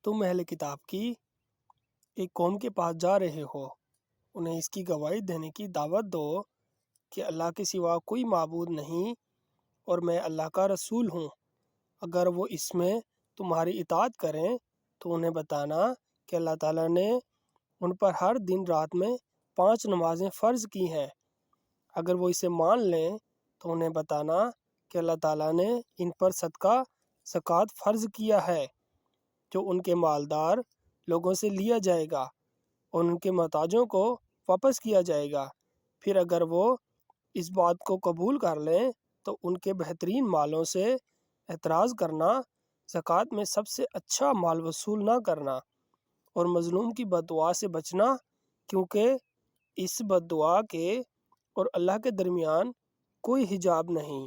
تم اہل کتاب کی ایک قوم کے پاس جا رہے ہو، انہیں اس کی گواہی دینے کی دعوت دو کہ اللہ کے سوا کوئی معبود نہیں اور میں اللہ کا رسول ہوں۔ اگر وہ اس میں تمہاری اطاعت کریں تو انہیں بتانا کہ اللہ تعالیٰ نے ان پر ہر دن رات میں 5 نمازیں فرض کی ہیں۔ اگر وہ اسے مان لیں تو انہیں بتانا کہ اللہ تعالیٰ نے ان پر صدقہ زکوٰۃ فرض کیا ہے جو ان کے مالدار لوگوں سے لیا جائے گا اور ان کے محتاجوں کو واپس کیا جائے گا۔ پھر اگر وہ اس بات کو قبول کر لیں تو ان کے بہترین مالوں سے اعتراض کرنا، زکوٰۃ میں سب سے اچھا مال وصول نہ کرنا اور مظلوم کی بد دعا سے بچنا، کیونکہ اس بد دعا کے اور اللہ کے درمیان کوئی حجاب نہیں۔